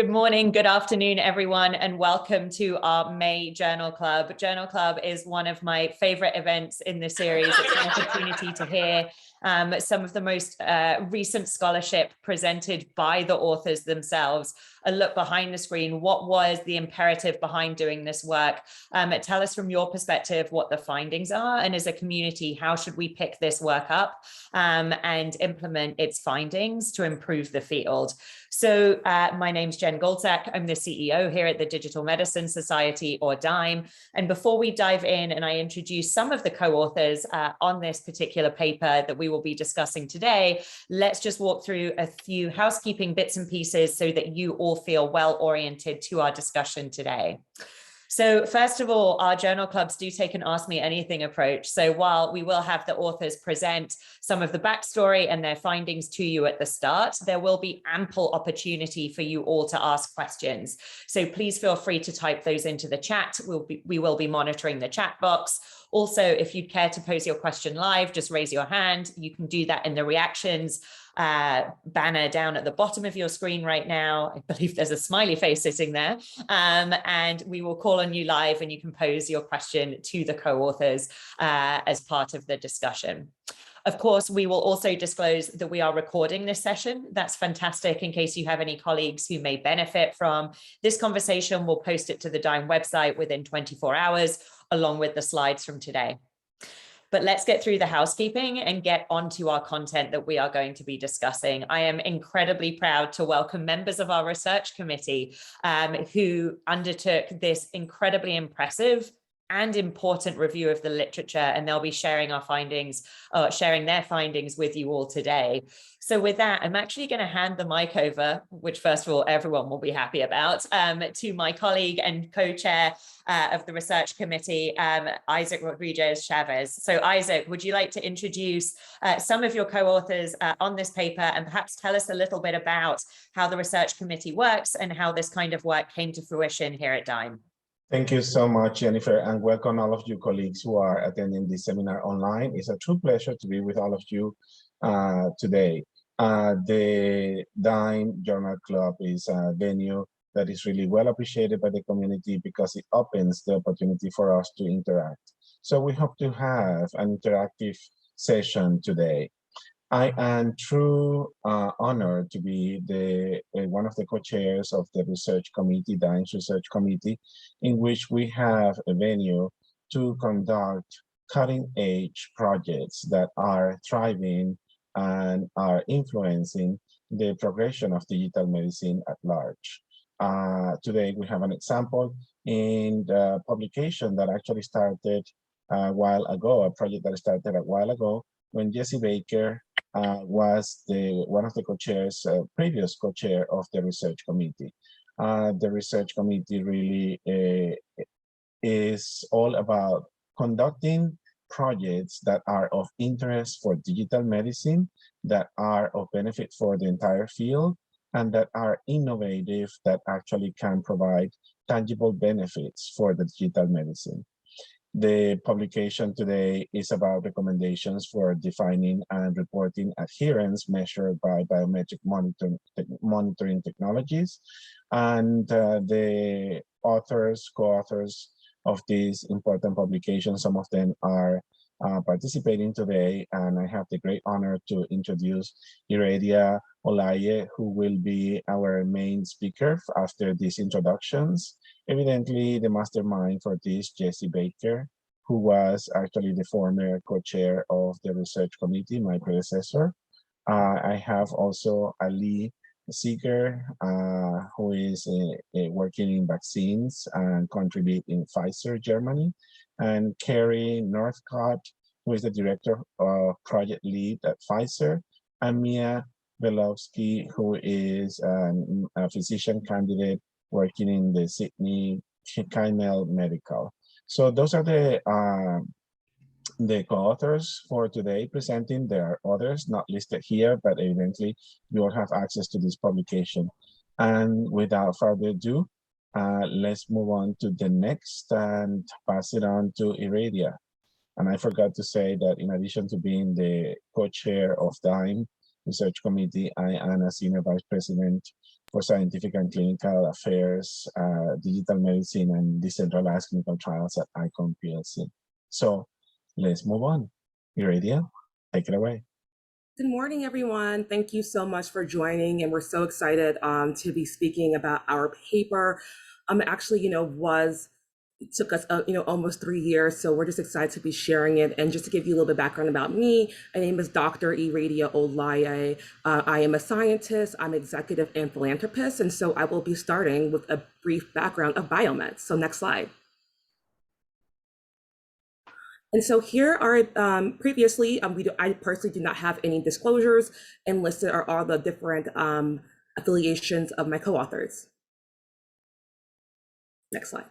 Good morning, good afternoon, everyone, and welcome to our May Journal Club. Journal Club is one of my favorite events in the series. It's an opportunity to hear some of the most recent scholarship presented by the authors themselves, a look behind the screen. What was the imperative behind doing this work? Tell us from your perspective what the findings are, and as a community, how should we pick this work up and implement its findings to improve the field? So my name's Jen Goldsack. I'm the CEO here at the Digital Medicine Society, or DIME. And before we dive in and I introduce some of the co-authors on this particular paper that we will be discussing today, let's just walk through a few housekeeping bits and pieces so that you all feel well oriented to our discussion today. So first of all, our journal clubs do take an Ask Me Anything approach. So while we will have the authors present some of the backstory and their findings to you at the start, there will be ample opportunity for you all to ask questions. So please feel free to type those into the chat. We will be monitoring the chat box. Also, if you'd care to pose your question live, just raise your hand. You can do that in the reactions banner down at the bottom of your screen right now. I believe there's a smiley face sitting there, and we will call on you live and you can pose your question to the co-authors as part of the discussion. Of course, we will also disclose that we are recording this session. That's fantastic in case you have any colleagues who may benefit from this conversation. We'll post it to the DIME website within 24 hours, along with the slides from today. But let's get through the housekeeping and get onto our content that we are going to be discussing. I am incredibly proud to welcome members of our research committee who undertook this incredibly impressive and important review of the literature, and they'll be sharing our findings, sharing their findings with you all today. So with that, I'm actually going to hand the mic over, which first of all, everyone will be happy about, to my colleague and co-chair of the research committee, Isaac Rodriguez Chavez. So Isaac, would you like to introduce some of your co-authors on this paper and perhaps tell us a little bit about how the research committee works and how this kind of work came to fruition here at DIME? Thank you so much, Jennifer, and welcome all of you colleagues who are attending this seminar online. It's a true pleasure to be with all of you today. The DIME Journal Club is a venue that is really well appreciated by the community because it opens the opportunity for us to interact. So we hope to have an interactive session today. I am truly honored to be one of the co-chairs of the research committee, DIME's research committee, in which we have a venue to conduct cutting-edge projects that are thriving and are influencing the progression of digital medicine at large. Today, we have an example in the publication that actually started a while ago, a project that started a while ago, when Jesse Baker was one of the co-chairs, previous co-chair of the research committee. The research committee really is all about conducting projects that are of interest for digital medicine, that are of benefit for the entire field, and that are innovative, that actually can provide tangible benefits for the digital medicine. The publication today is about recommendations for defining and reporting adherence measured by biometric monitoring technologies. And the co-authors of this important publication, some of them are participating today, and I have the great honor to introduce Iradia Olaye, who will be our main speaker after these introductions. Evidently, the mastermind for this, Jesse Baker, who was actually the former co-chair of the research committee, my predecessor. I have also Ali Seeger, who is working in vaccines and contribute in Pfizer, Germany, and Carrie Northcott, who is the director of project lead at Pfizer, and Mia Belowski, who is a physician candidate working in the Sydney Kynell Medical. So those are the co-authors for today presenting. There are others not listed here, but evidently you will have access to this publication. And without further ado, let's move on to the next and pass it on to Iradia. And I forgot to say that in addition to being the co-chair of DIME Research Committee, I am a Senior Vice President for scientific and clinical affairs, digital medicine, and decentralized clinical trials at ICON PLC. So let's move on. Iridia, take it away. Good morning, everyone. Thank you so much for joining, and we're so excited to be speaking about our paper. Actually, it took us, almost 3 years, so we're just excited to be sharing it. And just to give you a little bit of background about me, my name is Dr. Iridia Olaye. I am a scientist, I'm executive and philanthropist, and so I will be starting with a brief background of BioMeTs. So next slide. And so here are previously, I personally do not have any disclosures, and listed are all the different affiliations of my co-authors. Next slide.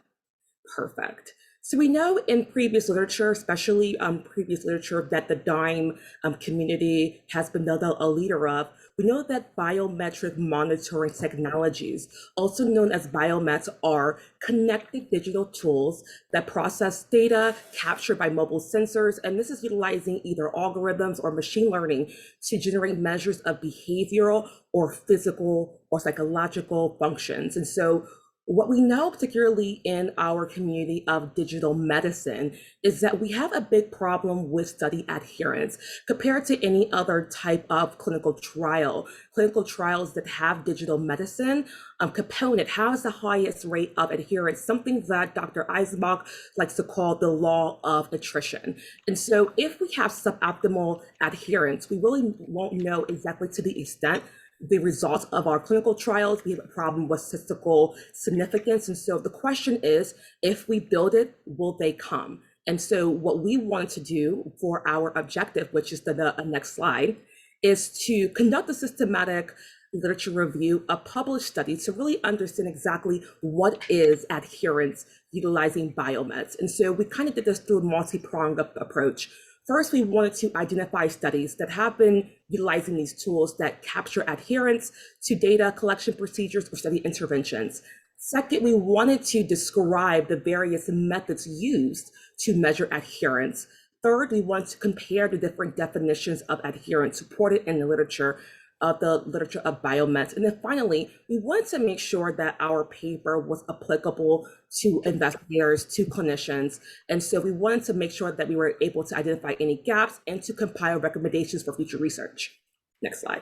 Perfect. So we know in previous literature, especially previous literature that the DIME community has been built out a leader of, we know that biometric monitoring technologies, also known as BioMeTs, are connected digital tools that process data captured by mobile sensors. And this is utilizing either algorithms or machine learning to generate measures of behavioral or physical or psychological functions. And so what we know, particularly in our community of digital medicine, is that we have a big problem with study adherence compared to any other type of clinical trial. Clinical trials that have digital medicine component has the highest rate of adherence, something that Dr. Eisenbach likes to call the law of attrition. And so if we have suboptimal adherence, we really won't know exactly to the extent the results of our clinical trials. We have a problem with statistical significance. And so the question is, if we build it, will they come? And so what we wanted to do for our objective, which is the next slide, is to conduct a systematic literature review of published studies to really understand exactly what is adherence utilizing BioMeTs. And so we kind of did this through a multi-pronged approach. First, we wanted to identify studies that have been utilizing these tools that capture adherence to data collection procedures or study interventions. Second, we wanted to describe the various methods used to measure adherence. Third, we wanted to compare the different definitions of adherence supported in the literature of BioMeTs. And then finally, we wanted to make sure that our paper was applicable to investigators, to clinicians. And so we wanted to make sure that we were able to identify any gaps and to compile recommendations for future research. Next slide.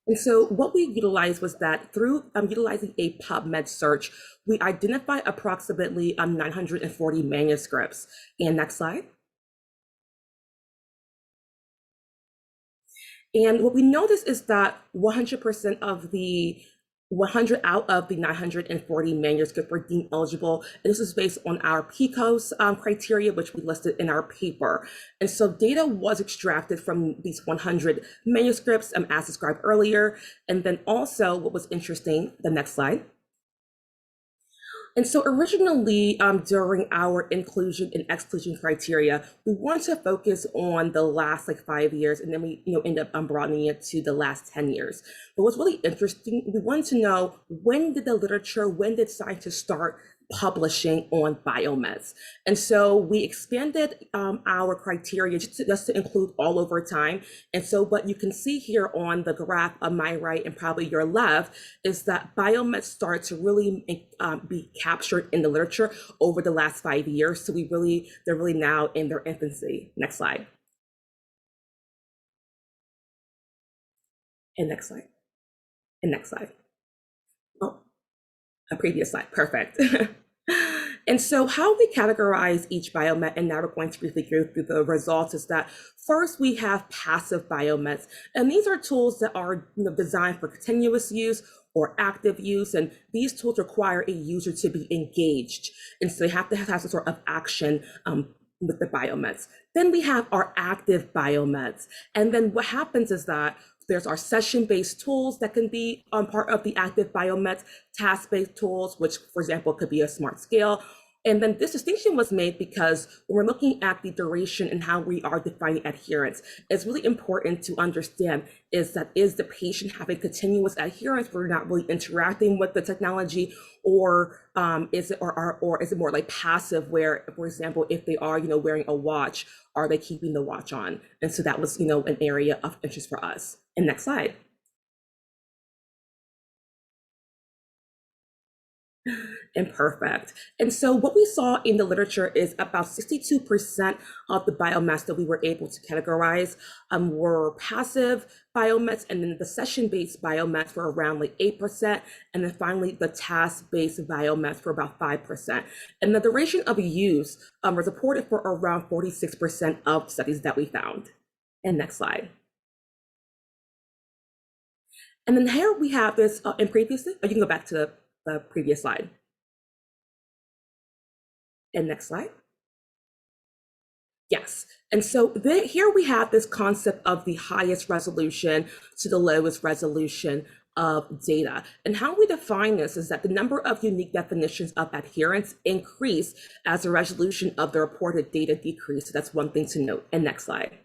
And so what we utilized was that through utilizing a PubMed search, we identified approximately 940 manuscripts. And next slide. And what we noticed is that 100% of the 100 out of the 940 manuscripts were deemed eligible. And this is based on our PICOS criteria, which we listed in our paper. And so data was extracted from these 100 manuscripts, as described earlier. And then also what was interesting, the next slide. And so originally, during our inclusion and exclusion criteria, we wanted to focus on the last 5 years, and then we end up broadening it to the last 10 years. But what's really interesting, we wanted to know, when did scientists start publishing on BioMeTs? And so we expanded our criteria just to include all over time. And so what you can see here on the graph on my right and probably your left is that BioMeTs start to really be captured in the literature over the last 5 years. So they're really now in their infancy. Next slide. And next slide. And next slide. Oh, a previous slide, perfect. And so how we categorize each BioMeT, and now we're going to briefly go through the results, is that first we have passive BioMeTs. And these are tools that are designed for continuous use or active use. And these tools require a user to be engaged. And so they have to have some sort of action with the BioMeTs. Then we have our active BioMeTs. And then what happens is that there's our session-based tools that can be part of the active BioMeTs, task-based tools, which, for example, could be a smart scale, And then this distinction was made because when we're looking at the duration and how we are defining adherence, it's really important to understand is the patient having continuous adherence where we're not really interacting with the technology, or is it more like passive where, for example, if they are wearing a watch, are they keeping the watch on? And so that was an area of interest for us. And next slide. And perfect. And so what we saw in the literature is about 62% of the BioMeTs that we were able to categorize were passive BioMeTs, and then the session-based BioMeTs were around like 8%, and then finally the task-based BioMeTs were about 5%. And the duration of use was reported for around 46% of studies that we found. And next slide. And then here we have this, and previously, you can go back to the previous slide. And next slide. Yes, and so here we have this concept of the highest resolution to the lowest resolution of data. And how we define this is that the number of unique definitions of adherence increase as the resolution of the reported data decrease. So that's one thing to note. And next slide.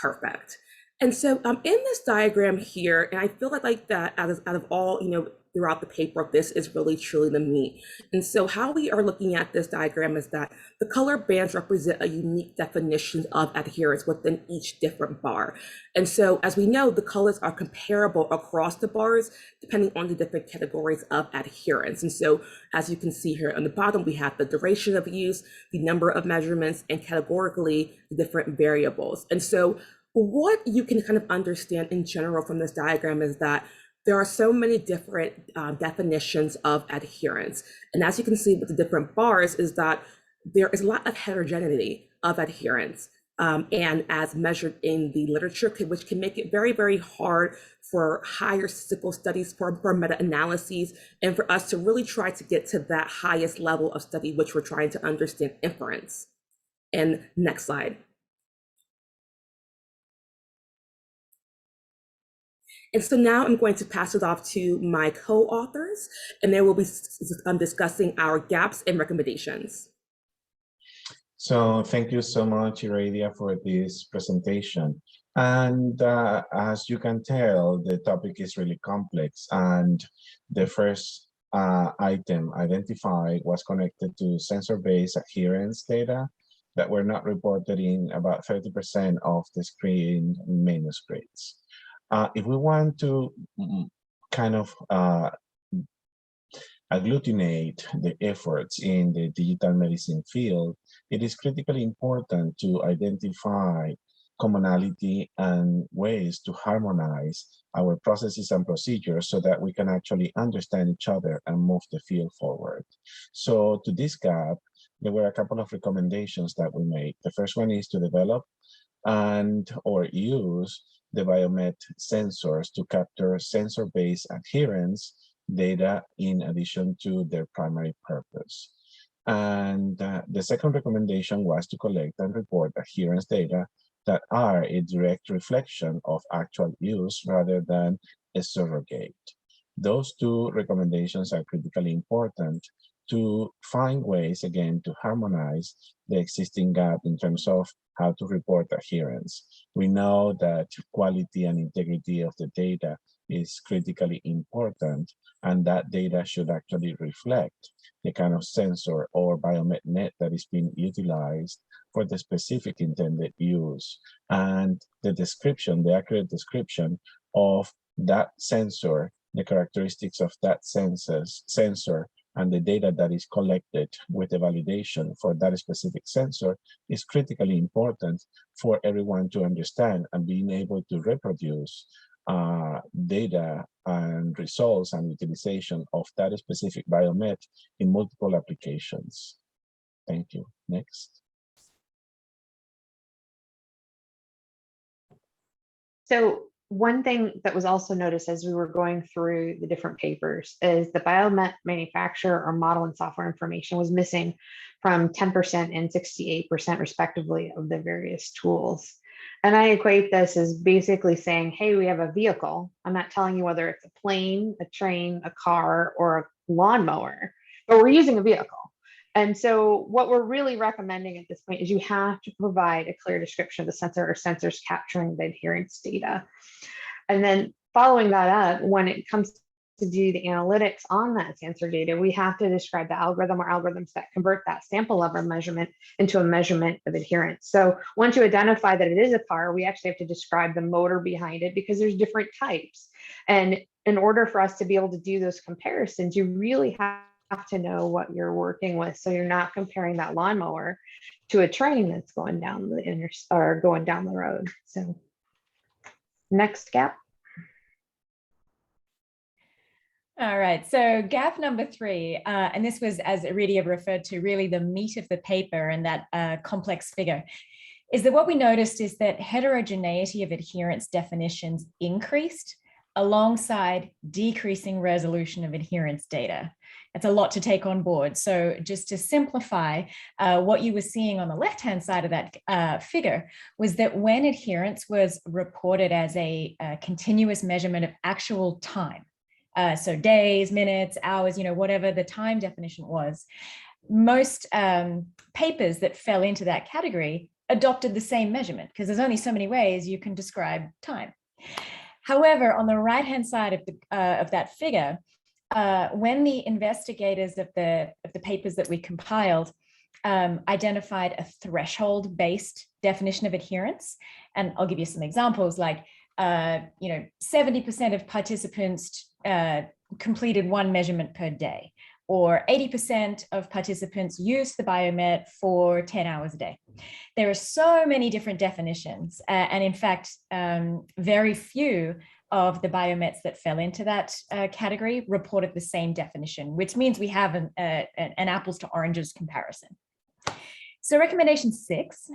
Perfect. And so in this diagram here, and I feel like that out of all, throughout the paper, this is really truly the meat. And so how we are looking at this diagram is that the color bands represent a unique definition of adherence within each different bar. And so as we know, the colors are comparable across the bars, depending on the different categories of adherence. And so as you can see here on the bottom, we have the duration of use, the number of measurements, and categorically the different variables. And so what you can kind of understand in general from this diagram is that there are so many different definitions of adherence. And as you can see with the different bars is that there is a lot of heterogeneity of adherence and as measured in the literature, which can make it very, very hard for higher statistical studies, for meta-analyses, and for us to really try to get to that highest level of study, which we're trying to understand inference. And next slide. And so now I'm going to pass it off to my co-authors, and they will be discussing our gaps and recommendations. So thank you so much, Iradia, for this presentation. And as you can tell, the topic is really complex. And the first item identified was connected to sensor-based adherence data that were not reported in about 30% of the screened manuscripts. If we want to kind of agglutinate the efforts in the digital medicine field, it is critically important to identify commonality and ways to harmonize our processes and procedures so that we can actually understand each other and move the field forward. So to this gap, there were a couple of recommendations that we made. The first one is to develop or use the BioMet sensors to capture sensor-based adherence data in addition to their primary purpose. And the second recommendation was to collect and report adherence data that are a direct reflection of actual use rather than a surrogate. Those two recommendations are critically important to find ways, again, to harmonize the existing gap in terms of how to report adherence. We know that quality and integrity of the data is critically important, and that data should actually reflect the kind of sensor or biomet net that is being utilized for the specific intended use, and the description, the accurate description of that sensor, the characteristics of that sensor, and the data that is collected with the validation for that specific sensor is critically important for everyone to understand and being able to reproduce data and results and utilization of that specific biomet in multiple applications. Thank you. Next. So one thing that was also noticed as we were going through the different papers is the biomet manufacturer or model and software information was missing from 10% and 68% respectively of the various tools. And I equate this as basically saying, hey, we have a vehicle. I'm not telling you whether it's a plane, a train, a car, or a lawnmower, but we're using a vehicle. And so what we're really recommending at this point is you have to provide a clear description of the sensor or sensors capturing the adherence data. And then following that up, when it comes to do the analytics on that sensor data, we have to describe the algorithm or algorithms that convert that sample level measurement into a measurement of adherence. So once you identify that it is a car, we actually have to describe the motor behind it because there's different types. And in order for us to be able to do those comparisons, you really have to know what you're working with. So you're not comparing that lawnmower to a train that's going down the going down the road. So next gap. All right, so gap number 3, and this was, as Iridia referred to, really the meat of the paper and that complex figure, is that what we noticed is that heterogeneity of adherence definitions increased alongside decreasing resolution of adherence data. That's a lot to take on board. So just to simplify, what you were seeing on the left-hand side of that figure was that when adherence was reported as a continuous measurement of actual time, so days, minutes, hours, whatever the time definition was, most papers that fell into that category adopted the same measurement because there's only so many ways you can describe time. However, on the right-hand side of that figure, when the investigators of the papers that we compiled identified a threshold-based definition of adherence, and I'll give you some examples like 70% of participants completed one measurement per day, or 80% of participants used the BioMet for 10 hours a day. There are so many different definitions, and in fact, very few of the BioMets that fell into that category reported the same definition, which means we have an apples to oranges comparison. So recommendation 6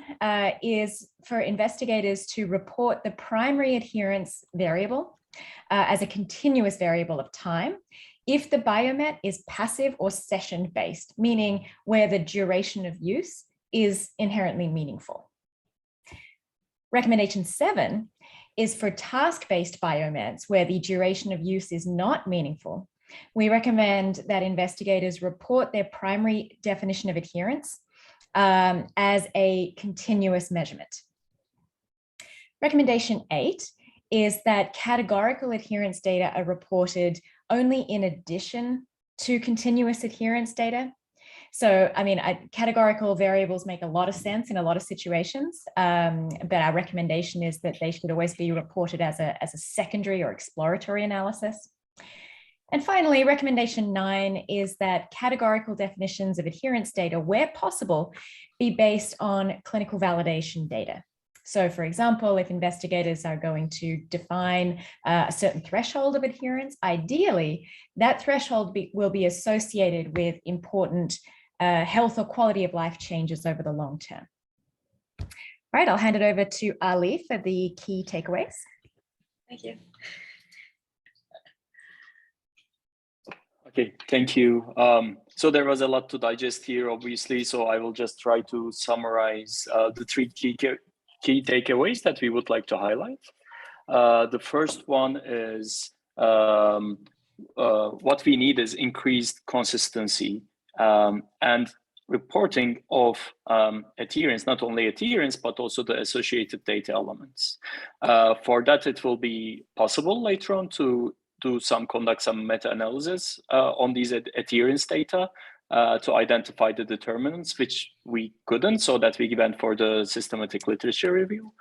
is for investigators to report the primary adherence variable as a continuous variable of time if the BioMet is passive or session-based, meaning where the duration of use is inherently meaningful. Recommendation 7 is for task-based BioMeds where the duration of use is not meaningful. We recommend that investigators report their primary definition of adherence as a continuous measurement. Recommendation 8 is that categorical adherence data are reported only in addition to continuous adherence data. So, I mean, categorical variables make a lot of sense in a lot of situations, but our recommendation is that they should always be reported as a secondary or exploratory analysis. And finally, recommendation 9 is that categorical definitions of adherence data, where possible, be based on clinical validation data. So, for example, if investigators are going to define a certain threshold of adherence, ideally, that threshold will be associated with important health or quality of life changes over the long term. All right, I'll hand it over to Ali for the key takeaways. Thank you. Okay, thank you. So there was a lot to digest here, obviously, so I will just try to summarize the 3 key takeaways that we would like to highlight. The first one is what we need is increased consistency and reporting of adherence, not only adherence, but also the associated data elements. For that, it will be possible later on to conduct some meta-analysis on these adherence data to identify the determinants, which we couldn't, so that we went for the systematic literature review.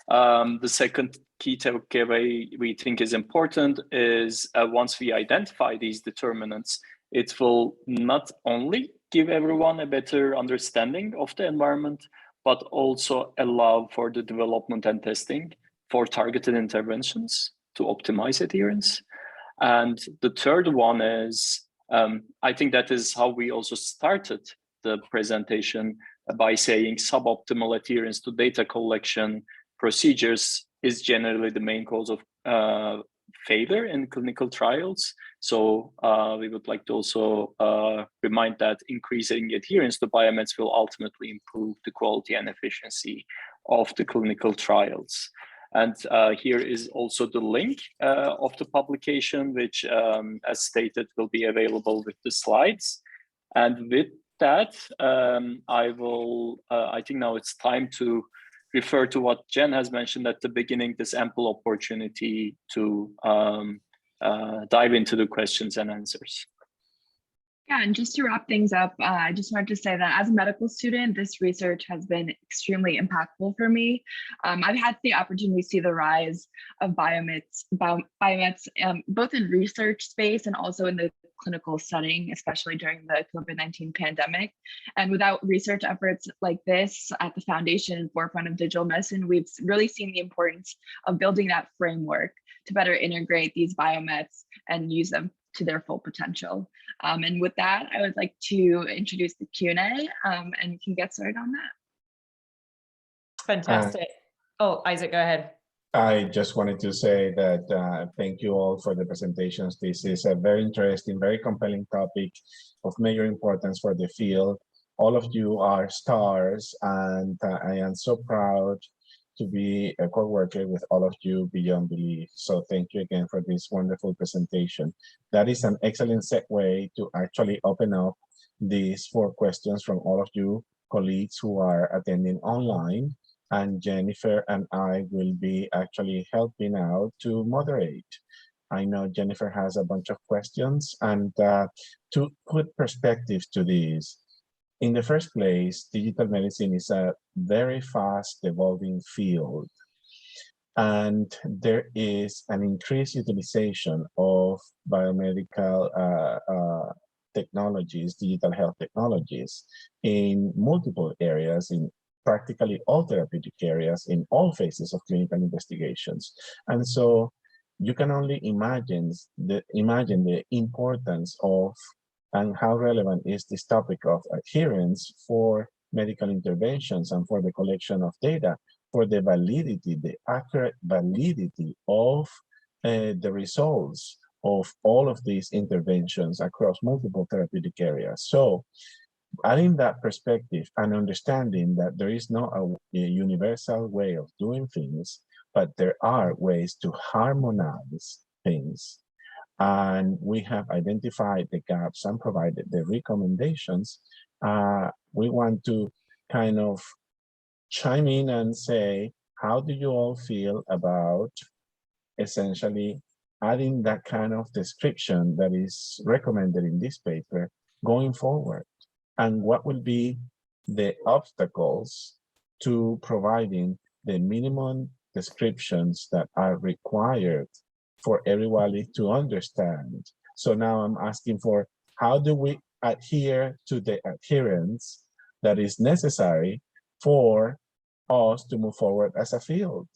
The second key takeaway we think is important is once we identify these determinants, it will not only give everyone a better understanding of the environment, but also allow for the development and testing for targeted interventions to optimize adherence. And the third one is, I think that is how we also started the presentation by saying suboptimal adherence to data collection procedures is generally the main cause of failure in clinical trials. So we would like to also remind that increasing adherence to BioMeTs will ultimately improve the quality and efficiency of the clinical trials. And here is also the link of the publication, which, as stated, will be available with the slides. And with that, I think now it's time to refer to what Jen has mentioned at the beginning, this ample opportunity to dive into the questions and answers. Yeah, and just to wrap things up, I just wanted to say that as a medical student, this research has been extremely impactful for me. I've had the opportunity to see the rise of BioMeTs, both in research space and also in the clinical setting, especially during the COVID-19 pandemic. And without research efforts like this at the foundation and forefront of digital medicine, we've really seen the importance of building that framework to better integrate these BioMeTs and use them to their full potential. And with that, I would like to introduce the Q&A, and we can get started on that. Fantastic. Oh, Isaac, go ahead. I just wanted to say that thank you all for the presentations. This is a very interesting, very compelling topic of major importance for the field. All of you are stars, and I am so proud to be a co-worker with all of you beyond belief. So thank you again for this wonderful presentation. That is an excellent segue to actually open up these 4 questions from all of you colleagues who are attending online. And Jennifer and I will be actually helping out to moderate. I know Jennifer has a bunch of questions, and to put perspective to these, in the first place, digital medicine is a very fast evolving field, and there is an increased utilization of biomedical technologies, digital health technologies in multiple areas, in practically all therapeutic areas, in all phases of clinical investigations. And so you can only imagine the importance of and how relevant is this topic of adherence for medical interventions and for the collection of data, for the validity, the accurate validity of the results of all of these interventions across multiple therapeutic areas. So adding that perspective and understanding that there is no a universal way of doing things, but there are ways to harmonize things. And we have identified the gaps and provided the recommendations. We want to kind of chime in and say, how do you all feel about essentially adding that kind of description that is recommended in this paper going forward? And what will be the obstacles to providing the minimum descriptions that are required for everybody to understand? So now I'm asking for, how do we adhere to the adherence that is necessary for us to move forward as a field?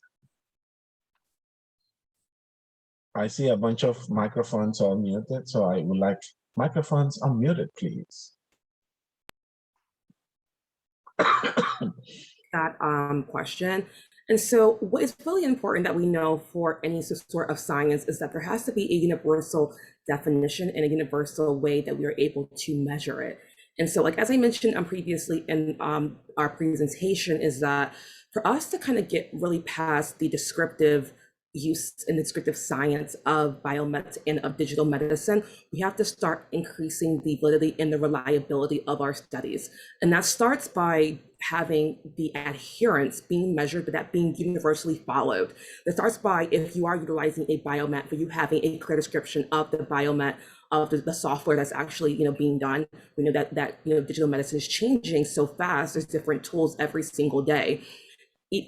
I see a bunch of microphones all muted, so I would like microphones unmuted, please. That question. And so what is really important that we know for any sort of science is that there has to be a universal definition and a universal way that we are able to measure it. And so, like, as I mentioned previously in our presentation, is that for us to kind of get really past the descriptive use and descriptive science of BioMeTs and of digital medicine, we have to start increasing the validity and the reliability of our studies. And that starts by having the adherence being measured, but that being universally followed. That starts by, if you are utilizing a BioMet, for you having a clear description of the BioMet, of the software that's actually being done. We know that digital medicine is changing so fast. There's different tools every single day.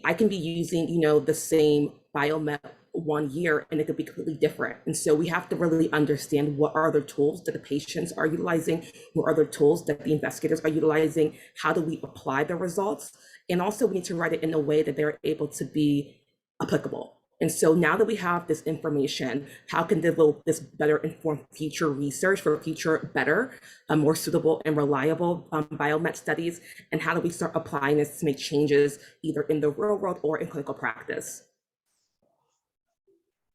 I can be using the same BioMet 1 year and it could be completely different. And so we have to really understand what are the tools that the patients are utilizing, what are the tools that the investigators are utilizing, how do we apply the results? And also we need to write it in a way that they're able to be applicable. And so now that we have this information, how can develop this better inform future research for future better, more suitable and reliable BioMet studies? And how do we start applying this to make changes either in the real world or in clinical practice?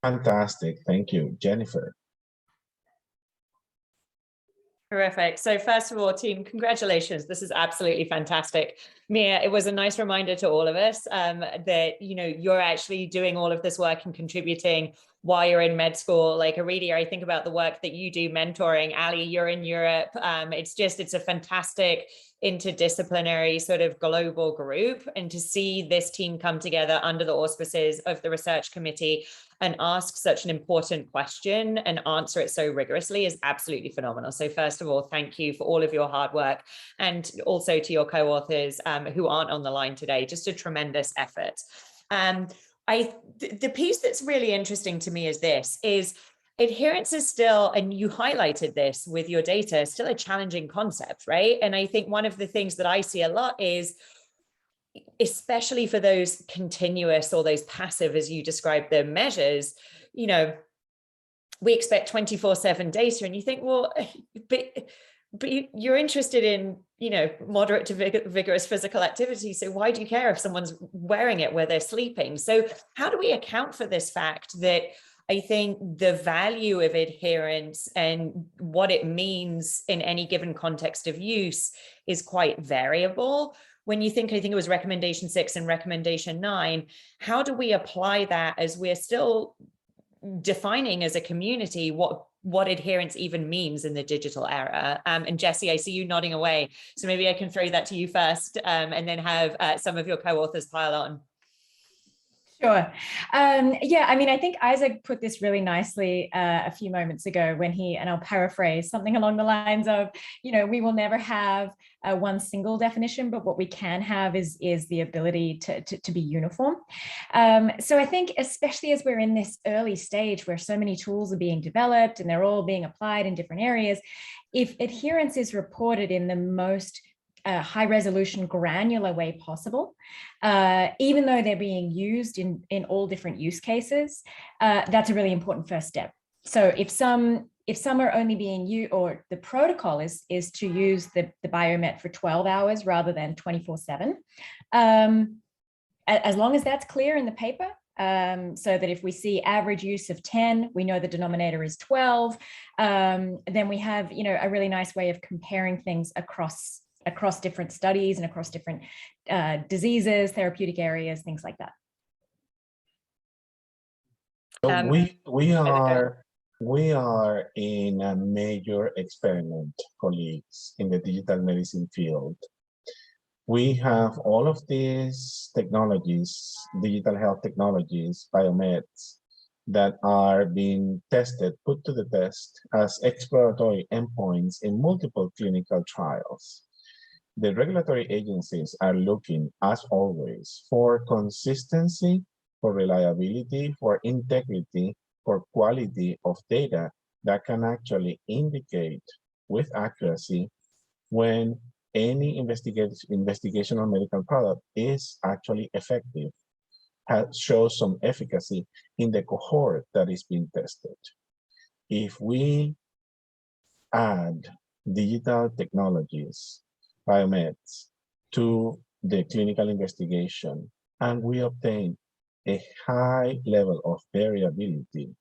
Fantastic, thank you. Jennifer. Terrific. So first of all, team, congratulations. This is absolutely fantastic. Mia, it was a nice reminder to all of us that, you're actually doing all of this work and contributing while you're in med school. Like Aurelia, I think about the work that you do mentoring. Ali, you're in Europe. It's a fantastic interdisciplinary sort of global group. And to see this team come together under the auspices of the research committee and ask such an important question and answer it so rigorously is absolutely phenomenal. So first of all, thank you for all of your hard work, and also to your co-authors who aren't on the line today, just a tremendous effort. The piece that's really interesting to me is adherence is still, and you highlighted this with your data, still a challenging concept, right? And I think one of the things that I see a lot is, especially for those continuous or those passive, as you described them, measures, we expect 24/7 data, and you think, well, but you're interested in, moderate to vigorous physical activity. So why do you care if someone's wearing it where they're sleeping? So how do we account for this fact that I think the value of adherence and what it means in any given context of use is quite variable? When you think, I think it was recommendation 6 and recommendation 9, how do we apply that as we're still defining as a community what adherence even means in the digital era? And Jessie, I see you nodding away, so maybe I can throw that to you first, and then have some of your co-authors pile on. Sure. Yeah, I mean, I think Isaac put this really nicely a few moments ago when and I'll paraphrase, something along the lines of, we will never have one single definition, but what we can have is the ability to be uniform. So I think, especially as we're in this early stage where so many tools are being developed and they're all being applied in different areas, if adherence is reported in the most high resolution, granular way possible, even though they're being used in all different use cases, that's a really important first step. So if some are only being used, or the protocol is to use the BioMet for 12 hours rather than 24/7, as long as that's clear in the paper, so that if we see average use of 10, we know the denominator is 12, then we have, a really nice way of comparing things across different studies and across different diseases, therapeutic areas, things like that. So we are in a major experiment, colleagues, in the digital medicine field. We have all of these technologies, digital health technologies, BioMeTs, that are being tested, put to the test as exploratory endpoints in multiple clinical trials. The regulatory agencies are looking, as always, for consistency, for reliability, for integrity, for quality of data that can actually indicate with accuracy when any investigational medical product is actually effective, shows some efficacy in the cohort that is being tested. If we add digital technologies, BioMeTs, to the clinical investigation, and we obtain a high level of variability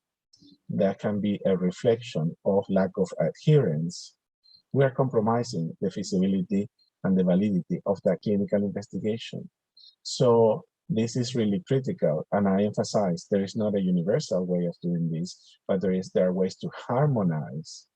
that can be a reflection of lack of adherence, we are compromising the feasibility and the validity of that clinical investigation. So this is really critical, and I emphasize there is not a universal way of doing this, but there are ways to harmonize,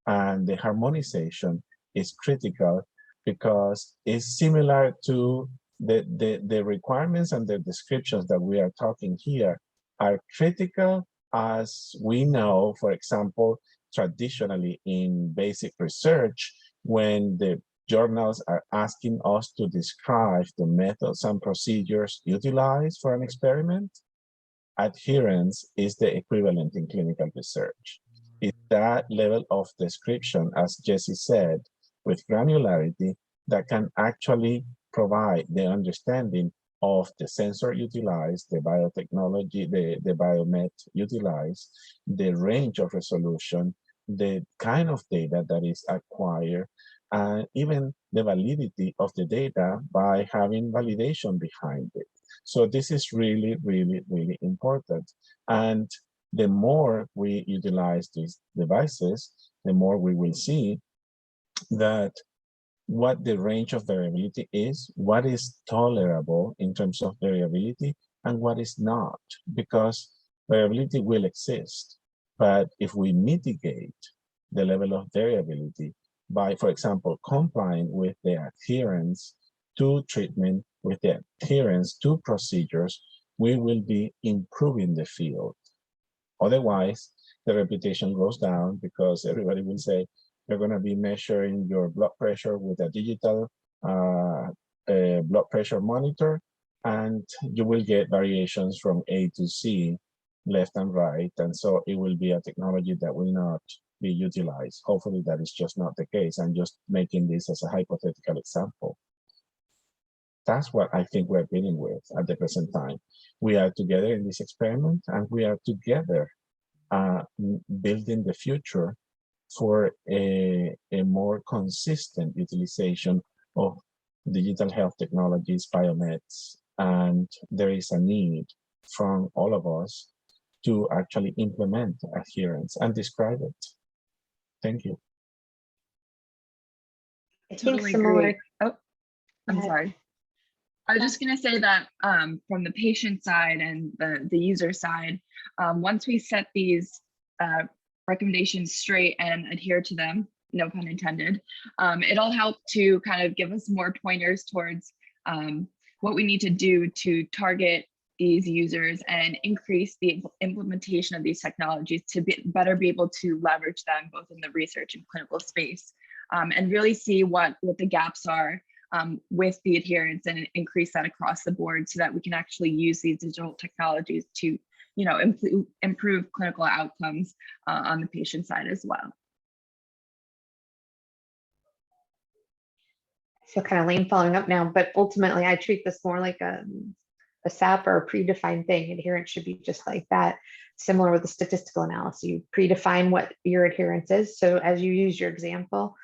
and the harmonization is critical because it's similar to the requirements and the descriptions that we are talking here are critical, as we know, for example, traditionally in basic research, when the journals are asking us to describe the methods and procedures utilized for an experiment, adherence is the equivalent in clinical research. It's that level of description, as Jessie said, with granularity that can actually provide the understanding of the sensor utilized, the biotechnology, the BioMet utilized, the range of resolution, the kind of data that is acquired, and even the validity of the data by having validation behind it. So this is really, really, really important. And the more we utilize these devices, the more we will see that what the range of variability is, what is tolerable in terms of variability, and what is not, because variability will exist. But if we mitigate the level of variability by, for example, complying with the adherence to treatment, with the adherence to procedures, we will be improving the field. Otherwise, the reputation goes down because everybody will say, you're going to be measuring your blood pressure with a digital blood pressure monitor, and you will get variations from A to Z, left and right. And so it will be a technology that will not be utilized. Hopefully that is just not the case. I'm just making this as a hypothetical example. That's what I think we're dealing with at the present time. We are together in this experiment, and we are together building the future for a more consistent utilization of digital health technologies, BioMeTs, and there is a need from all of us to actually implement adherence and describe it. Thank you. I think Totally similar. agree. Oh, I'm sorry. I was just going to say that from the patient side and the user side, once we set these recommendations straight and adhere to them, no pun intended, it'll help to kind of give us more pointers towards what we need to do to target these users and increase the implementation of these technologies to better be able to leverage them both in the research and clinical space, and really see what the gaps are with the adherence and increase that across the board so that we can actually use these digital technologies to, you know, improve clinical outcomes on the patient side as well. I feel kind of lame following up now, but ultimately I treat this more like a SAP or a predefined thing. Adherence should be just like that. Similar with the statistical analysis, you predefine what your adherence is. So as you use your example,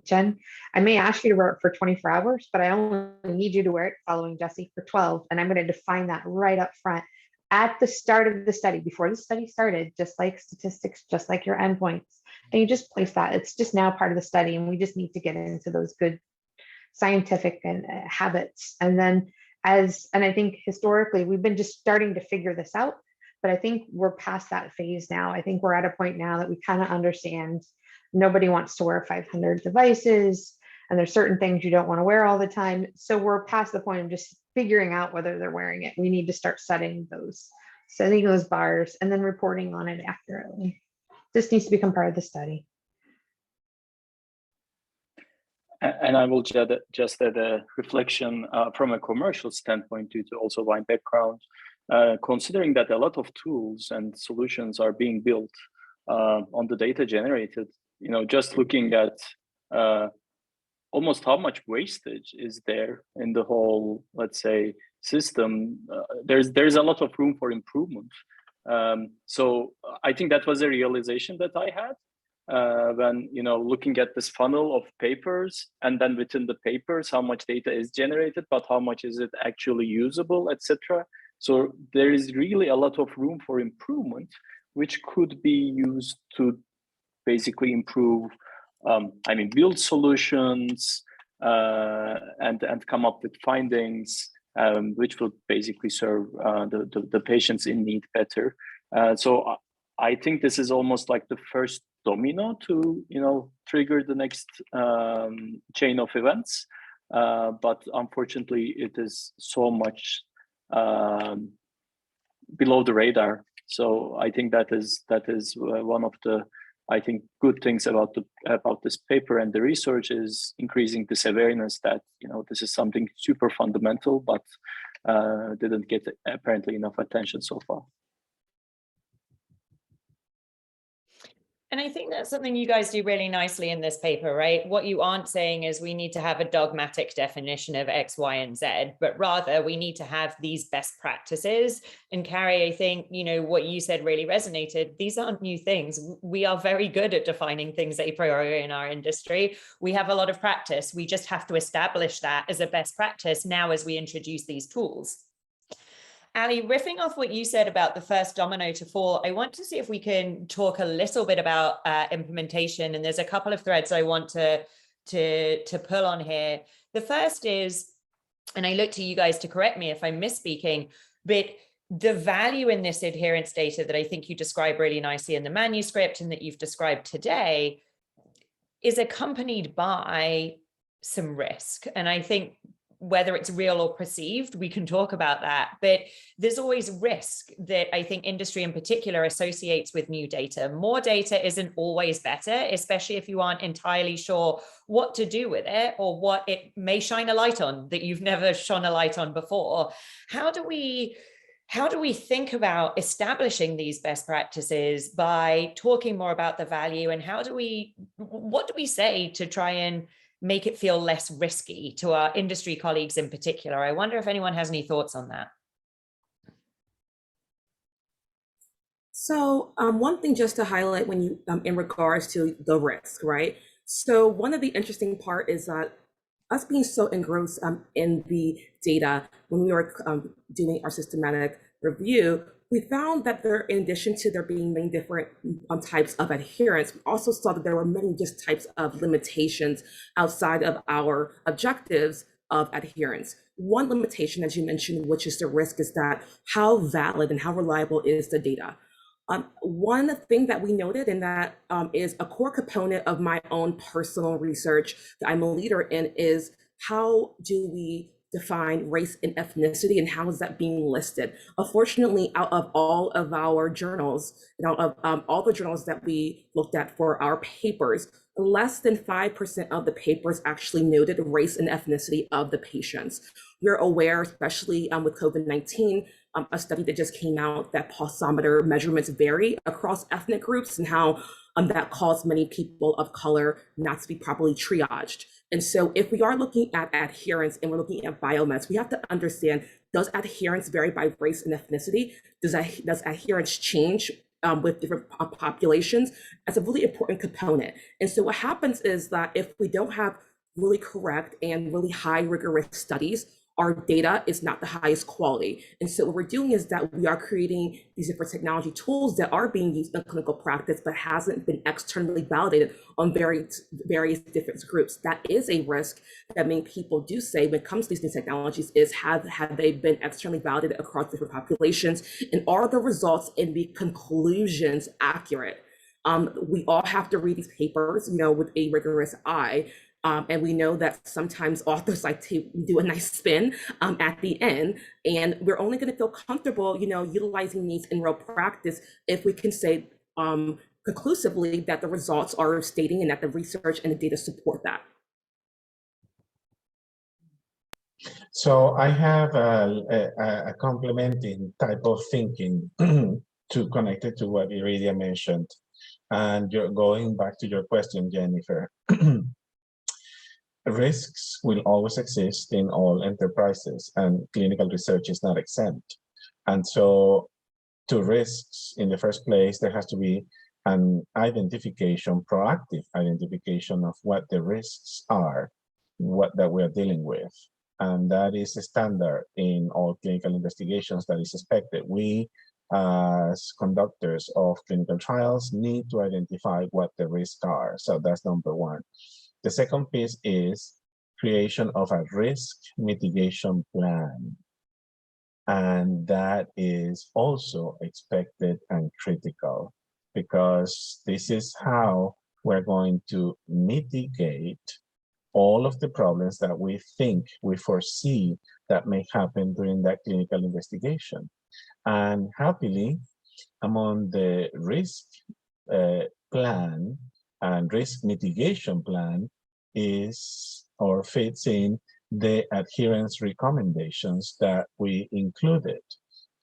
Jen, I may ask you to wear it for 24 hours, but I only need you to wear it following Jesse for 12. And I'm going to define that right up front at the start of the study, before the study started, just like statistics, just like your endpoints. And you just place that. It's just now part of the study. And we just need to get into those good scientific and habits. And then and I think historically, we've been just starting to figure this out, but I think we're past that phase now. I think we're at a point now that we kind of understand nobody wants to wear 500 devices, and there's certain things you don't want to wear all the time. So we're past the point of just figuring out whether they're wearing it. We need to start setting those bars and then reporting on it accurately. This needs to become part of the study. And I will just add a reflection from a commercial standpoint due to also my background, considering that a lot of tools and solutions are being built on the data generated, you know, just looking at almost how much wastage is there in the whole, let's say, system, there's a lot of room for improvement. So I think that was a realization that I had. When, you know, looking at this funnel of papers, and then within the papers, how much data is generated, but how much is it actually usable, etc. So there is really a lot of room for improvement, which could be used to basically improve, build solutions and come up with findings, which will basically serve the patients in need better. So I think this is almost like the first domino to, you know, trigger the next chain of events, but unfortunately it is so much below the radar. So I think that is one of the, I think, good things about this paper and the research is increasing this awareness that, you know, this is something super fundamental, but didn't get apparently enough attention so far. And I think that's something you guys do really nicely in this paper, right? What you aren't saying is we need to have a dogmatic definition of X, Y, and Z, but rather we need to have these best practices. And Carrie, I think, you know, what you said really resonated. These aren't new things. We are very good at defining things a priori in our industry. We have a lot of practice. We just have to establish that as a best practice now as we introduce these tools. Ali, riffing off what you said about the first domino to fall, I want to see if we can talk a little bit about implementation. And there's a couple of threads I want to to pull on here. The first is, and I look to you guys to correct me if I'm misspeaking, but the value in this adherence data that I think you describe really nicely in the manuscript and that you've described today is accompanied by some risk. And I think whether it's real or perceived, we can talk about that, but there's always risk that I think industry in particular associates with new data. More data isn't always better, especially if you aren't entirely sure what to do with it or what it may shine a light on that you've never shone a light on before. How do we think about establishing these best practices by talking more about the value, and what do we say to try and make it feel less risky to our industry colleagues in particular? I wonder if anyone has any thoughts on that. So one thing just to highlight when you, in regards to the risk, right? So one of the interesting part is that us being so engrossed in the data, when we were doing our systematic review, we found that there, in addition to there being many different types of adherence, we also saw that there were many just types of limitations outside of our objectives of adherence. One limitation, as you mentioned, which is the risk, is that how valid and how reliable is the data? One thing that we noted, and that is a core component of my own personal research that I'm a leader in, is how do we define race and ethnicity, and how is that being listed? Unfortunately, out of all of our journals, and out of all the journals that we looked at for our papers, less than 5% of the papers actually noted race and ethnicity of the patients. We're aware, especially with COVID-19, a study that just came out, that pulsometer measurements vary across ethnic groups, and how that caused many people of color not to be properly triaged. And so if we are looking at adherence and we're looking at BioMeTs, we have to understand, does adherence vary by race and ethnicity? Does adherence change with different populations? That's a really important component. And so what happens is that if we don't have really correct and really high rigorous studies, our data is not the highest quality. And so what we're doing is that we are creating these different technology tools that are being used in clinical practice, but hasn't been externally validated on various different groups. That is a risk that many people do say when it comes to these new technologies, is have they been externally validated across different populations, and are the results and the conclusions accurate? We all have to read these papers, with a rigorous eye. And we know that sometimes authors like to do a nice spin at the end, and we're only going to feel comfortable, utilizing these in real practice if we can say conclusively that the results are stating and that the research and the data support that. So I have a complementing type of thinking to connect it to what Iridia mentioned, and you're going back to your question, Jennifer. Risks will always exist in all enterprises, and clinical research is not exempt. And so to risks, in the first place, there has to be an identification, proactive identification of what the risks are, that we're dealing with. And that is a standard in all clinical investigations that is expected. We, as conductors of clinical trials, need to identify what the risks are. So that's number one. The second piece is creation of a risk mitigation plan. And that is also expected and critical, because this is how we're going to mitigate all of the problems that we foresee that may happen during that clinical investigation. And happily, among the risk plan and risk mitigation plan is, or fits in, the adherence recommendations that we included.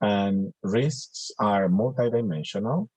And risks are multidimensional.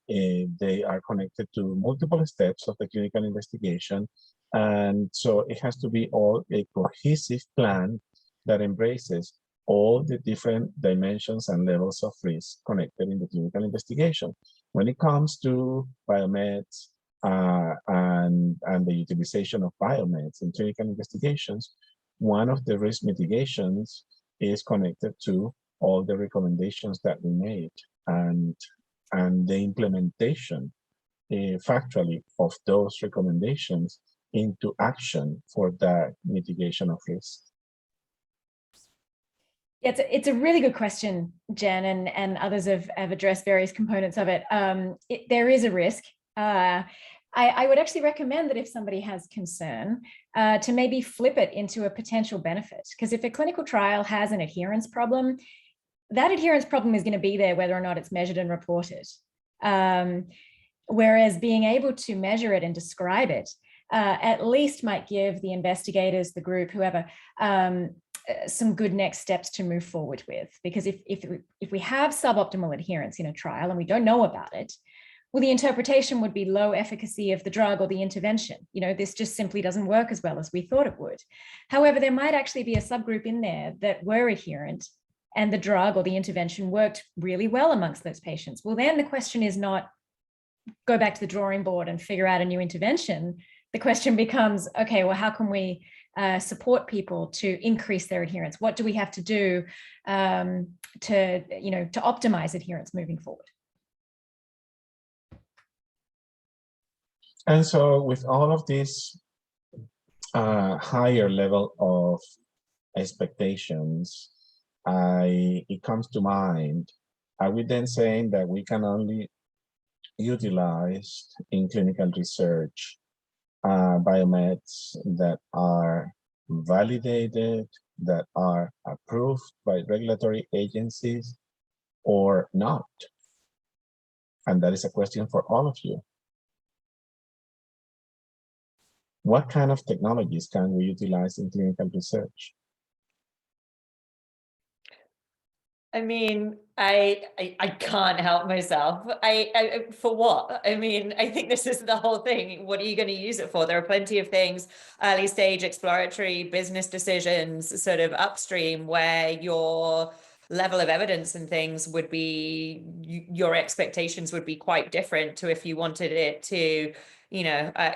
They are connected to multiple steps of the clinical investigation. And so it has to be all a cohesive plan that embraces all the different dimensions and levels of risk connected in the clinical investigation. When it comes to BioMeTs and the utilization of BioMeTs in clinical investigations, one of the risk mitigations is connected to all the recommendations that we made, and the implementation factually of those recommendations into action for that mitigation of risk? It's a really good question, Jen, and others have addressed various components of it. There is a risk. I would actually recommend that if somebody has concern, to maybe flip it into a potential benefit. Because if a clinical trial has an adherence problem, that adherence problem is going to be there whether or not it's measured and reported. Whereas being able to measure it and describe it at least might give the investigators, the group, whoever, some good next steps to move forward with. Because if we have suboptimal adherence in a trial and we don't know about it, well, the interpretation would be low efficacy of the drug or the intervention. You know, this just simply doesn't work as well as we thought it would. However, there might actually be a subgroup in there that were adherent and the drug or the intervention worked really well amongst those patients. Well, then the question is not go back to the drawing board and figure out a new intervention. The question becomes, okay, well, how can we support people to increase their adherence? What do we have to do to optimize adherence moving forward? And so with all of this higher level of expectations, it comes to mind, are we then saying that we can only utilize in clinical research BioMeTs that are validated, that are approved by regulatory agencies, or not? And that is a question for all of you. What kind of technologies can we utilize in clinical research? I mean, I can't help myself. I for what? I mean, I think this is the whole thing. What are you going to use it for? There are plenty of things, early stage, exploratory, business decisions, sort of upstream, where your level of evidence and things would be, your expectations would be quite different to if you wanted it to,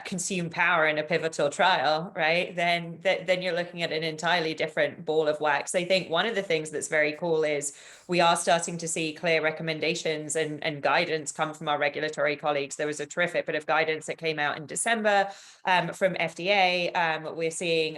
consume power in a pivotal trial, right? Then you're looking at an entirely different ball of wax. I think one of the things that's very cool is we are starting to see clear recommendations and guidance come from our regulatory colleagues. There was a terrific bit of guidance that came out in December from FDA. We're seeing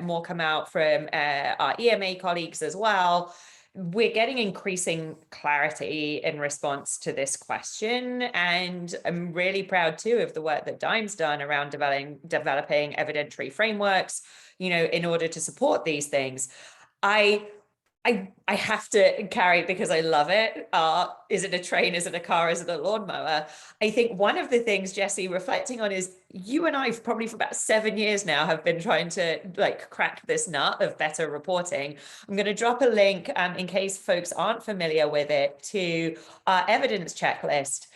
more come out from our EMA colleagues as well. We're getting increasing clarity in response to this question. And I'm really proud too of the work that DIME's done around developing evidentiary frameworks, in order to support these things. I have to carry, because I love it. Is it a train? Is it a car? Is it a lawnmower? I think one of the things, Jesse, reflecting on is you and I probably for about 7 years now have been trying to crack this nut of better reporting. I'm going to drop a link in case folks aren't familiar with it to our evidence checklist.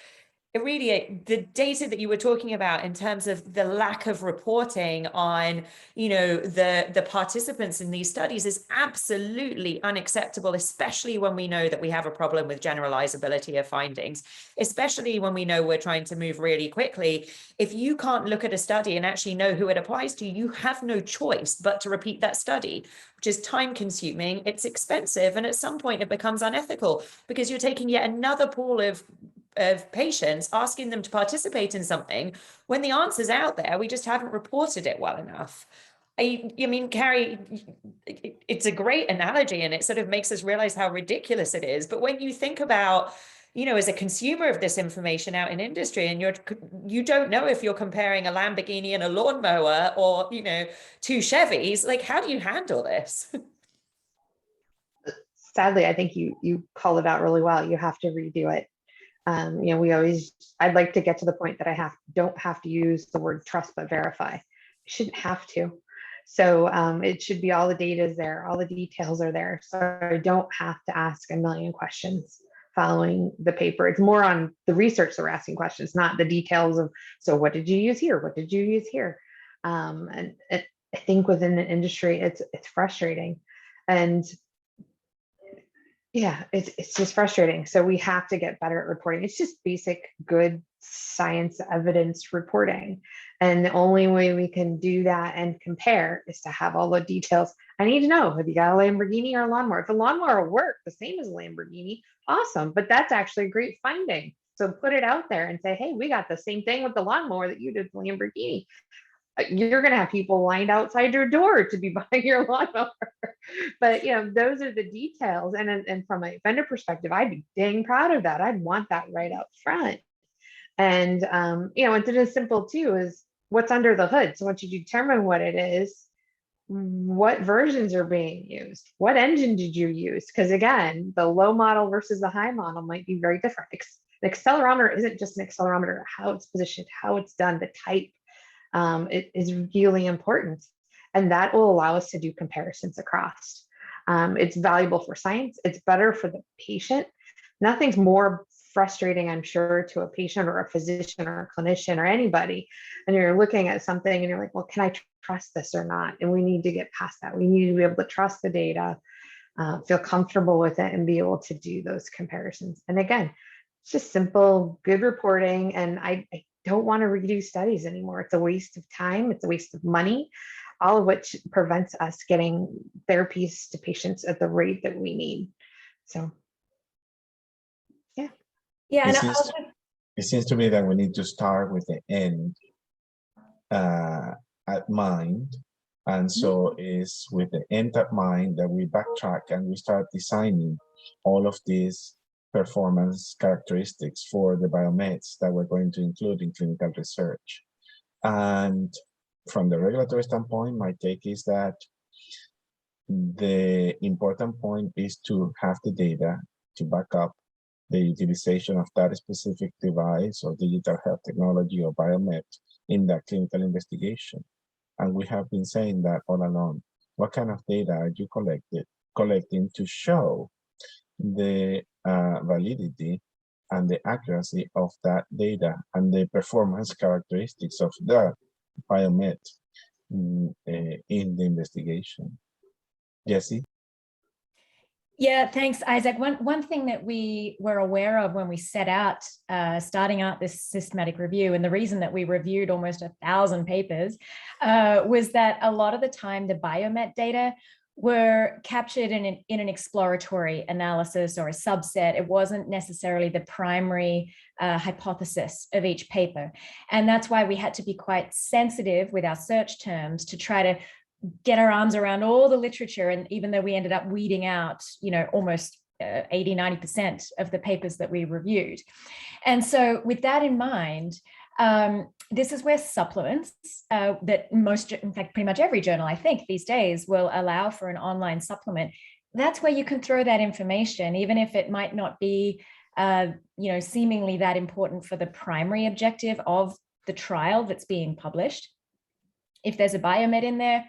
Really, the data that you were talking about in terms of the lack of reporting on, the participants in these studies is absolutely unacceptable, especially when we know that we have a problem with generalizability of findings, especially when we know we're trying to move really quickly. If you can't look at a study and actually know who it applies to, you have no choice but to repeat that study, which is time consuming, it's expensive, and at some point it becomes unethical because you're taking yet another pool of patients, asking them to participate in something when the answer's out there, we just haven't reported it well enough. I mean, Carrie, it's a great analogy and it sort of makes us realize how ridiculous it is. But when you think about, as a consumer of this information out in industry, and you don't know if you're comparing a Lamborghini and a lawnmower or, 2 Chevys, how do you handle this? Sadly, I think you called it out really well. You have to redo it. I'd like to get to the point that I don't have to use the word trust but verify. I shouldn't have to. So it should be all the data is there, all the details are there. So I don't have to ask a million questions following the paper. It's more on the research that we're asking questions, not the details of, so what did you use here? What did you use here? And I think within the industry, it's frustrating. And yeah, it's just frustrating. So we have to get better at reporting. It's just basic good science evidence reporting. And the only way we can do that and compare is to have all the details. I need to know, have you got a Lamborghini or a lawnmower? If a lawnmower worked the same as a Lamborghini, awesome. But that's actually a great finding. So put it out there and say, hey, we got the same thing with the lawnmower that you did with the Lamborghini. you're going to have people lined outside your door to be buying your lawnmower. But those are the details. And from a vendor perspective, I'd be dang proud of that. I'd want that right out front. And it's as simple too is what's under the hood. So once you determine what it is, what versions are being used, what engine did you use? Because again, the low model versus the high model might be very different. An accelerometer isn't just an accelerometer, how it's positioned, how it's done, the type, it is really important. And that will allow us to do comparisons across. It's valuable for science. It's better for the patient. Nothing's more frustrating, I'm sure, to a patient or a physician or a clinician or anybody. And you're looking at something and you're like, well, can I trust this or not? And we need to get past that. We need to be able to trust the data, feel comfortable with it, and be able to do those comparisons. And again, it's just simple, good reporting. And I don't want to redo studies anymore. It's a waste of time. It's a waste of money, all of which prevents us getting therapies to patients at the rate that we need. So, yeah. Yeah. It seems to me that we need to start with the end at mind. And so it's with the end at mind that we backtrack and we start designing all of these performance characteristics for the BioMeTs that we're going to include in clinical research. And from the regulatory standpoint, my take is that the important point is to have the data to back up the utilization of that specific device or digital health technology or BioMet in that clinical investigation. And we have been saying that all along. What kind of data are you collecting to show the validity and the accuracy of that data and the performance characteristics of that BioMet in the investigation? Jessie? Yeah, thanks, Isaac. One thing that we were aware of when we set out, starting out this systematic review, and the reason that we reviewed almost 1,000 papers, was that a lot of the time the BioMet data were captured in an exploratory analysis or a subset. It wasn't necessarily the primary hypothesis of each paper. And that's why we had to be quite sensitive with our search terms to try to get our arms around all the literature. And even though we ended up weeding out, almost 80, 90% of the papers that we reviewed. And so with that in mind, this is where supplements that in fact, pretty much every journal, I think these days will allow for an online supplement. That's where you can throw that information, even if it might not be, seemingly that important for the primary objective of the trial that's being published. If there's a BioMet in there,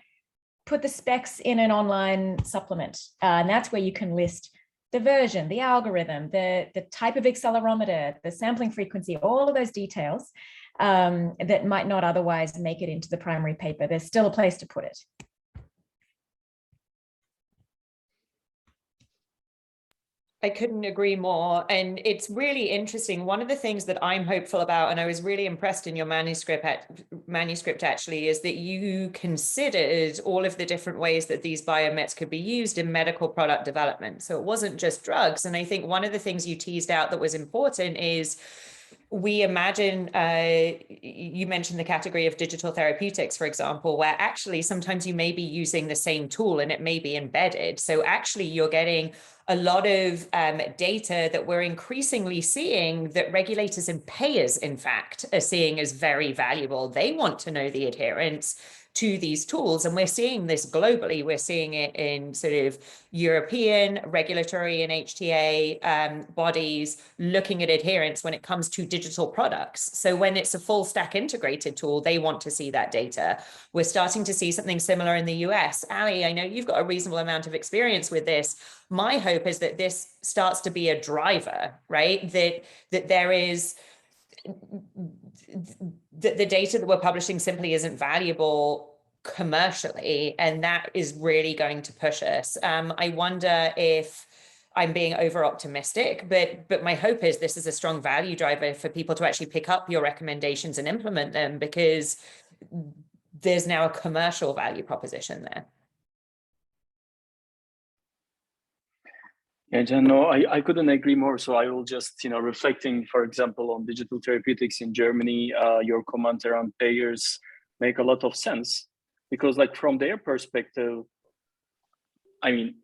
put the specs in an online supplement. And that's where you can list the version, the algorithm, the type of accelerometer, the sampling frequency, all of those details that might not otherwise make it into the primary paper. There's still a place to put it. I couldn't agree more. And it's really interesting. One of the things that I'm hopeful about, and I was really impressed in your manuscript actually, is that you considered all of the different ways that these BioMeTs could be used in medical product development. So it wasn't just drugs. And I think one of the things you teased out that was important is we imagine, you mentioned the category of digital therapeutics, for example, where actually sometimes you may be using the same tool and it may be embedded. So actually you're getting a lot of data that we're increasingly seeing that regulators and payers, in fact, are seeing as very valuable. They want to know the adherence to these tools. And we're seeing this globally. We're seeing it in sort of European regulatory and HTA bodies looking at adherence when it comes to digital products. So when it's a full stack integrated tool, they want to see that data. We're starting to see something similar in the US. Ali, I know you've got a reasonable amount of experience with this. My hope is that this starts to be a driver, right? That there is the data that we're publishing simply isn't valuable commercially, and that is really going to push us. I wonder if I'm being over optimistic, but my hope is this is a strong value driver for people to actually pick up your recommendations and implement them, because there's now a commercial value proposition there. Yeah, Jen, no, I couldn't agree more. So I will just, reflecting, for example, on digital therapeutics in Germany, your comment around payers, make a lot of sense, because like from their perspective, I mean,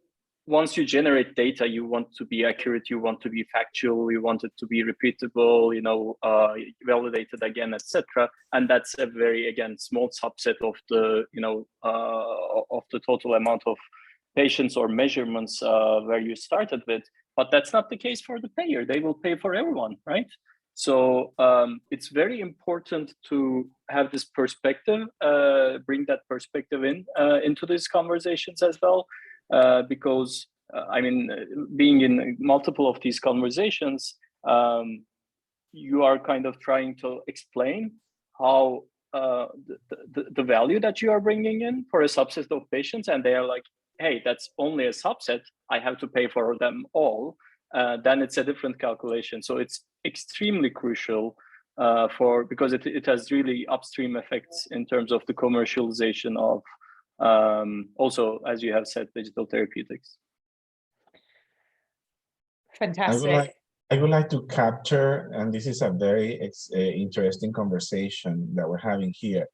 once you generate data, you want to be accurate, you want to be factual, you want it to be repeatable, you know, validated again, etc. And that's a very, again, small subset of the, you know, of the total amount of patients or measurements where you started with. But that's not the case for the payer. They will pay for everyone, right? So it's very important to have this perspective, bring that perspective into these conversations as well. Because I mean, being in multiple of these conversations, you are kind of trying to explain how the value that you are bringing in for a subset of patients, and they are like, hey, that's only a subset, I have to pay for them all, then it's a different calculation. So it's extremely crucial because it has really upstream effects in terms of the commercialization of also, as you have said, digital therapeutics. Fantastic. I would like to capture, and this is a very interesting conversation that we're having here.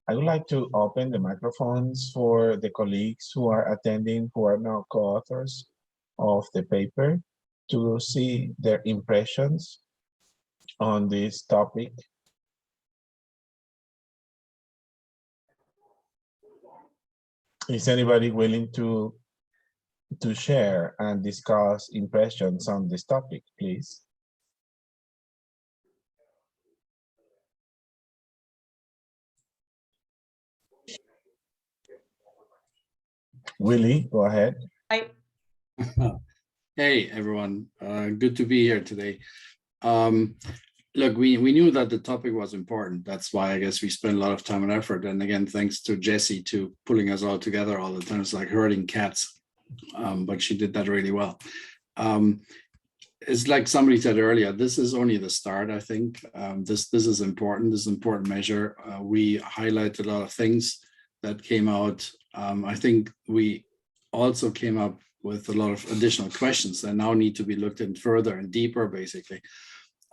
I would like to open the microphones for the colleagues who are attending, who are now co-authors of the paper, to see their impressions on this topic. Is anybody willing to share and discuss impressions on this topic, please? Willie, go ahead. Hey, everyone. Good to be here today. Look, we knew that the topic was important. That's why I guess we spent a lot of time and effort. And again, thanks to Jessie to pulling us all together all the time. It's like herding cats, but she did that really well. It's like somebody said earlier, this is only the start, I think. This is important. This is an important measure. We highlighted a lot of things that came out. I think we also came up with a lot of additional questions that now need to be looked in further and deeper, basically.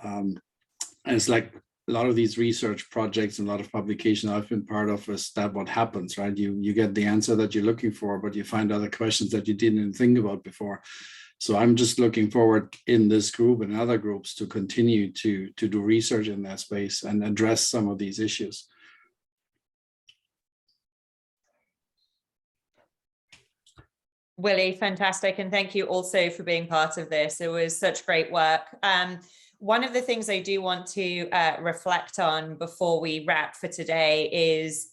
And it's like a lot of these research projects and a lot of publications I've been part of is that what happens, right? You get the answer that you're looking for, but you find other questions that you didn't even think about before. So I'm just looking forward in this group and other groups to continue to do research in that space and address some of these issues. Willie, fantastic. And thank you also for being part of this. It was such great work. One of the things I do want to reflect on before we wrap for today is,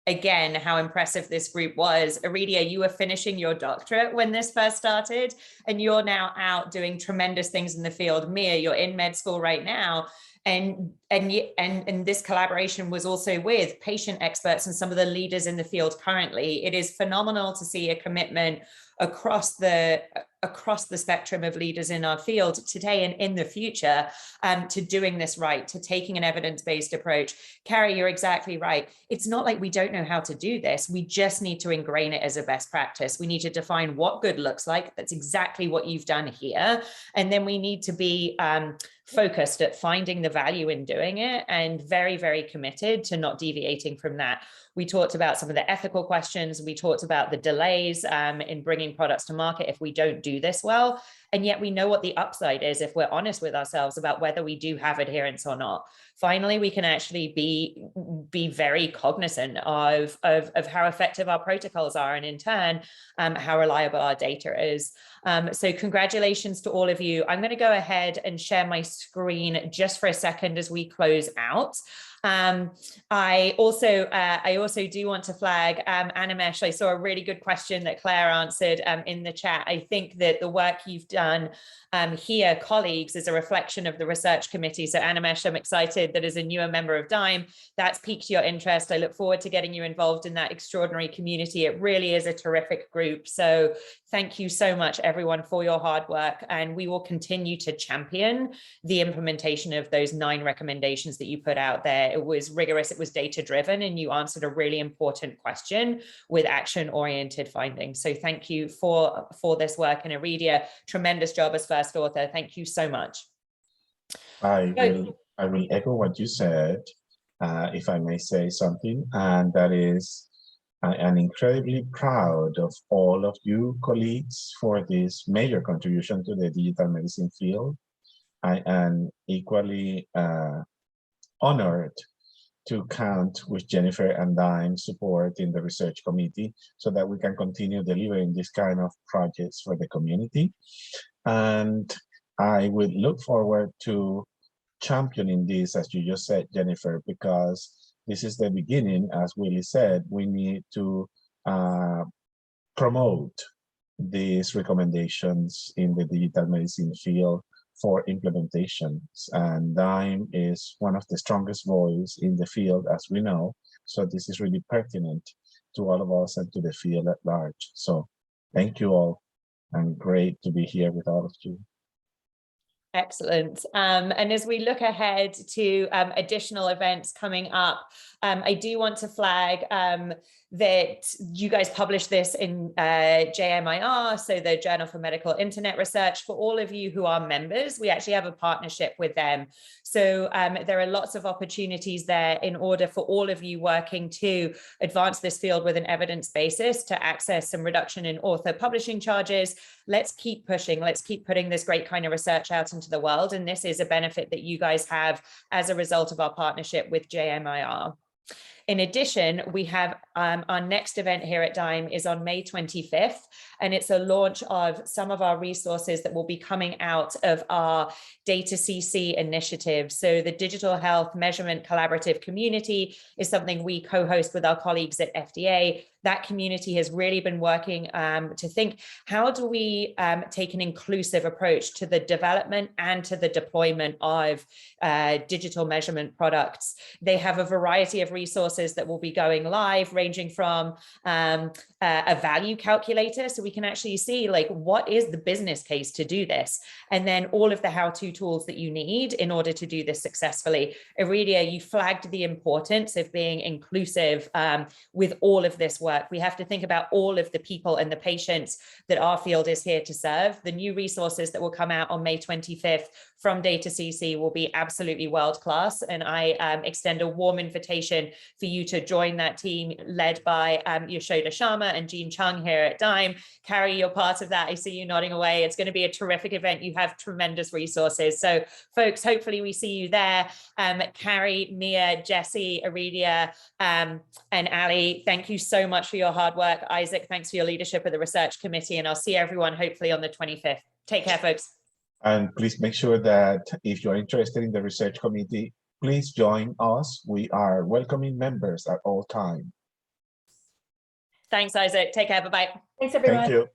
again, how impressive this group was. Aridia, you were finishing your doctorate when this first started, and you're now out doing tremendous things in the field. Mia, you're in med school right now. And this collaboration was also with patient experts and some of the leaders in the field currently. It is phenomenal to see a commitment across the spectrum of leaders in our field today and in the future to doing this right, to taking an evidence-based approach. Carrie, you're exactly right. It's not like we don't know how to do this. We just need to ingrain it as a best practice. We need to define what good looks like. That's exactly what you've done here. And then we need to be focused at finding the value in doing it and very, very committed to not deviating from that. We talked about some of the ethical questions. We talked about the delays in bringing products to market if we don't do this well. And yet we know what the upside is if we're honest with ourselves about whether we do have adherence or not. Finally, we can actually be very cognizant of how effective our protocols are, and in turn, how reliable our data is. So congratulations to all of you. I'm going to go ahead and share my screen just for a second as we close out. I also do want to flag Animesh. I saw a really good question that Claire answered in the chat. I think that the work you've done here, colleagues, is a reflection of the research committee. So Animesh, I'm excited that as a newer member of DIME, that's piqued your interest. I look forward to getting you involved in that extraordinary community. It really is a terrific group. So thank you so much, everyone, for your hard work. And we will continue to champion the implementation of those 9 recommendations that you put out there. It was rigorous, it was data-driven, and you answered a really important question with action-oriented findings. So thank you for this work. And Aridia, tremendous job as first author. Thank you so much. I will echo what you said. if I may say something, and that is I am incredibly proud of all of you colleagues for this major contribution to the digital medicine field. I am equally honored to count with Jennifer and Dime's support in the research committee so that we can continue delivering this kind of projects for the community. And I would look forward to championing this, as you just said, Jennifer, because this is the beginning. As Willie said, we need to promote these recommendations in the digital medicine field for implementations. And Dime is one of the strongest voices in the field, as we know. So this is really pertinent to all of us and to the field at large. So thank you all, and great to be here with all of you. Excellent. And as we look ahead to additional events coming up, I do want to flag that you guys publish this in JMIR, so the Journal for Medical Internet Research. For all of you who are members, we actually have a partnership with them. So there are lots of opportunities there in order for all of you working to advance this field with an evidence basis to access some reduction in author publishing charges. Let's keep pushing. Let's keep putting this great kind of research out into the world. And this is a benefit that you guys have as a result of our partnership with JMIR. In addition, we have our next event here at Dime is on May 25th, and it's a launch of some of our resources that will be coming out of our DataCC initiative. So the Digital Health Measurement Collaborative Community is something we co-host with our colleagues at FDA. That community has really been working to think, how do we take an inclusive approach to the development and to the deployment of digital measurement products? They have a variety of resources that will be going live, ranging from a value calculator, so we can actually see like what is the business case to do this, and then all of the how-to tools that you need in order to do this successfully. Aurelia, you flagged the importance of being inclusive with all of this work. We have to think about all of the people and the patients that our field is here to serve. The new resources that will come out on May 25th from DataCC will be absolutely world-class, and I extend a warm invitation for you to join that team led by Yashoda Sharma and Jean Chung here at Dime. Carrie, you're part of that. I see you nodding away. It's going to be a terrific event. You have tremendous resources. So folks, hopefully we see you there. Carrie, Mia, Jesse, Aurelia, and Ali, thank you so much for your hard work. Isaac, thanks for your leadership of the research committee, and I'll see everyone hopefully on the 25th. Take care, folks. And please make sure that if you're interested in the research committee, please join us. We are welcoming members at all times. Thanks, Isaac. Take care. Bye-bye. Thanks, everyone. Thank you.